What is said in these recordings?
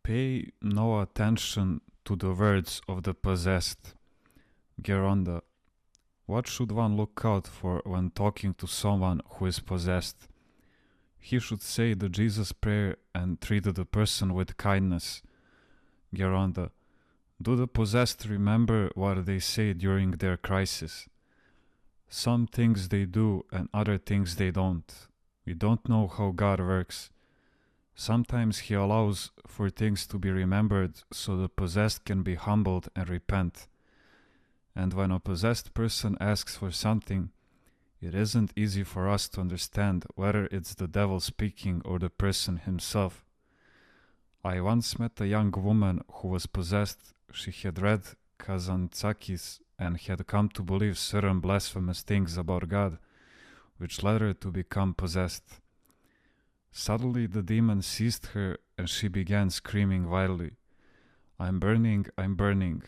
Pay no attention to the words of the possessed. Geronda. What should one look out for when talking to someone who is possessed? He should say the Jesus prayer and treat the person with kindness. Geronda. Do the possessed remember what they say during their crisis? Some things they do and other things they don't. We don't know how God works. Sometimes He allows for things to be remembered so the possessed can be humbled and repent. And when a possessed person asks for something, it isn't easy for us to understand whether it's the devil speaking or the person himself. I once met a young woman who was possessed. She had read Kazantzakis and had come to believe certain blasphemous things about God, which led her to become possessed. Suddenly the demon seized her and she began screaming wildly, I'm burning, I'm burning.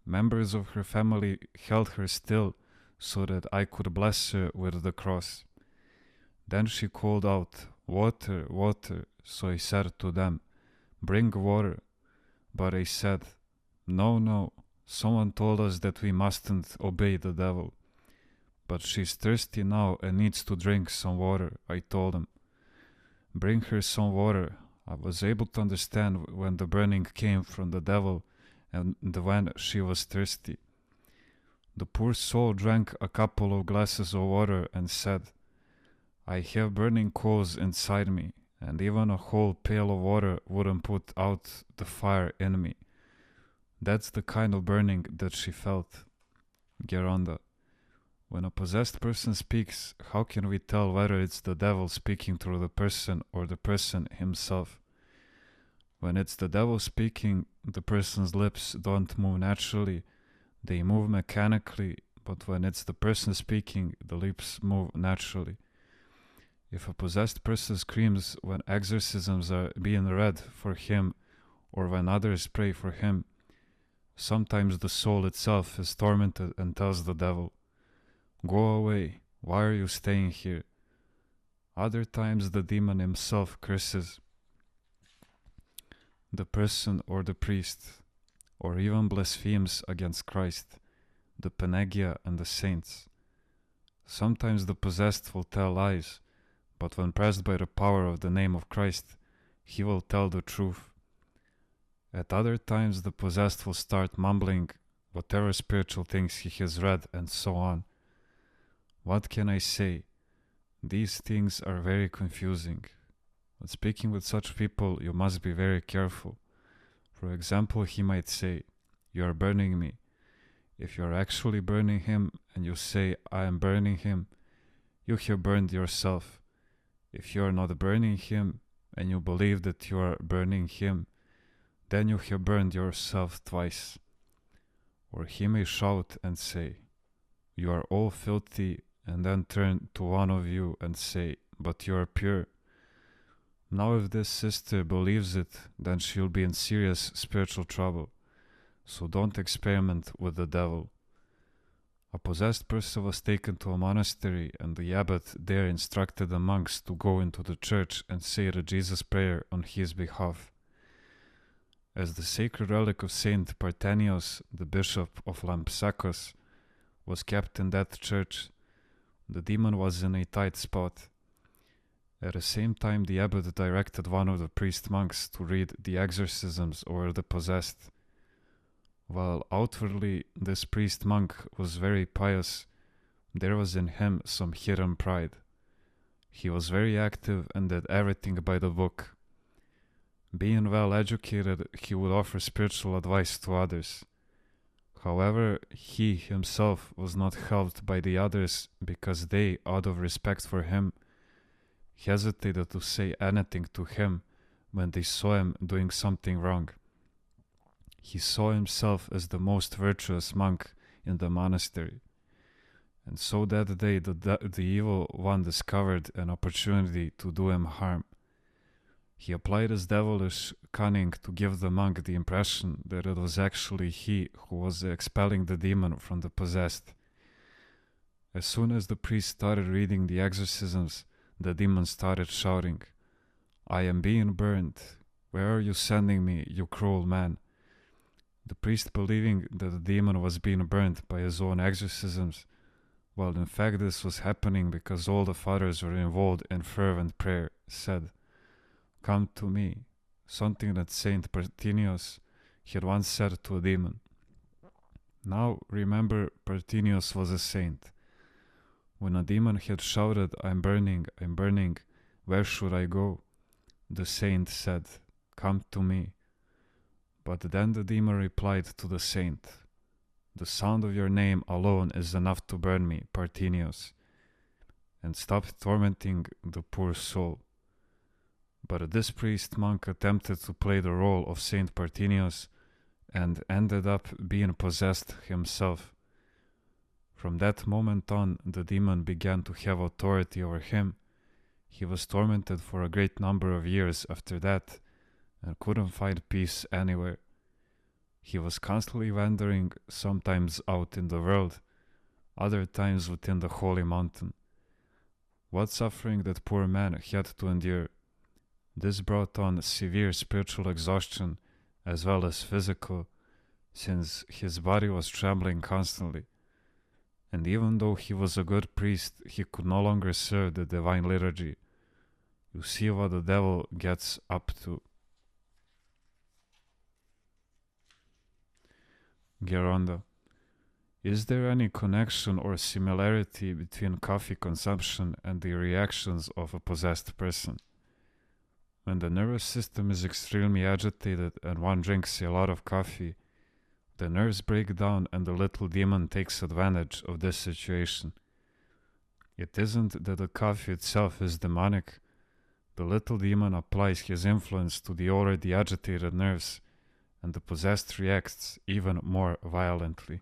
Members of her family held her still so that I could bless her with the cross. Then she called out, Water, water. So I said to them, Bring water. But I said, No, no, someone told us that we mustn't obey the devil. But she's thirsty now and needs to drink some water, I told them. Bring her some water. I was able to understand when the burning came from the devil and when she was thirsty. The poor soul drank a couple of glasses of water and said, I have burning coals inside me, and even a whole pail of water wouldn't put out the fire in me. That's the kind of burning that she felt. Geronda. When a possessed person speaks, how can we tell whether it's the devil speaking through the person or the person himself? When it's the devil speaking, the person's lips don't move naturally, they move mechanically, but when it's the person speaking, the lips move naturally. If a possessed person screams when exorcisms are being read for him or when others pray for him, sometimes the soul itself is tormented and tells the devil, Go away, why are you staying here? Other times the demon himself curses the person or the priest, or even blasphemes against Christ, the Panagia and the saints. Sometimes the possessed will tell lies, but when pressed by the power of the name of Christ, he will tell the truth. At other times the possessed will start mumbling whatever spiritual things he has read and so on. What can I say? These things are very confusing. When speaking with such people, you must be very careful. For example, he might say, You are burning me. If you are actually burning him and you say, I am burning him, you have burned yourself. If you are not burning him and you believe that you are burning him, then you have burned yourself twice. Or he may shout and say, You are all filthy, and then turn to one of you and say, But you are pure. Now if this sister believes it, then she'll be in serious spiritual trouble. So don't experiment with the devil. A possessed person was taken to a monastery, and the abbot there instructed the monks to go into the church and say the Jesus prayer on his behalf. As the sacred relic of Saint Paisios, the bishop of Lampsakos, was kept in that church, the demon was in a tight spot. At the same time, the abbot directed one of the priest monks to read the exorcisms over the possessed. While outwardly this priest monk was very pious, there was in him some hidden pride. He was very active and did everything by the book. Being well educated, he would offer spiritual advice to others. However, he himself was not helped by the others because they, out of respect for him, hesitated to say anything to him when they saw him doing something wrong. He saw himself as the most virtuous monk in the monastery. And so that day the evil one discovered an opportunity to do him harm. He applied his devilish cunning to give the monk the impression that it was actually he who was expelling the demon from the possessed. As soon as the priest started reading the exorcisms, the demon started shouting, I am being burned. Where are you sending me, you cruel man? The priest, believing that the demon was being burnt by his own exorcisms, while in fact this was happening because all the fathers were involved in fervent prayer, said, "Come to me," something that Saint Paisios had once said to a demon. Now remember, Paisios was a saint. When a demon had shouted, I'm burning, where should I go?" The saint said, "Come to me." But then the demon replied to the saint, "The sound of your name alone is enough to burn me, Paisios," and stopped tormenting the poor soul. But this priest monk attempted to play the role of Saint Paisios and ended up being possessed himself. From that moment on, the demon began to have authority over him. He was tormented for a great number of years after that and couldn't find peace anywhere. He was constantly wandering, sometimes out in the world, other times within the holy mountain. What suffering that poor man had to endure! This brought on severe spiritual exhaustion as well as physical, since his body was trembling constantly. And even though he was a good priest, he could no longer serve the divine liturgy. You see what the devil gets up to. Geronda. Is there any connection or similarity between coffee consumption and the reactions of a possessed person? When the nervous system is extremely agitated and one drinks a lot of coffee, the nerves break down and the little demon takes advantage of this situation. It isn't that the coffee itself is demonic. The little demon applies his influence to the already agitated nerves, and the possessed reacts even more violently.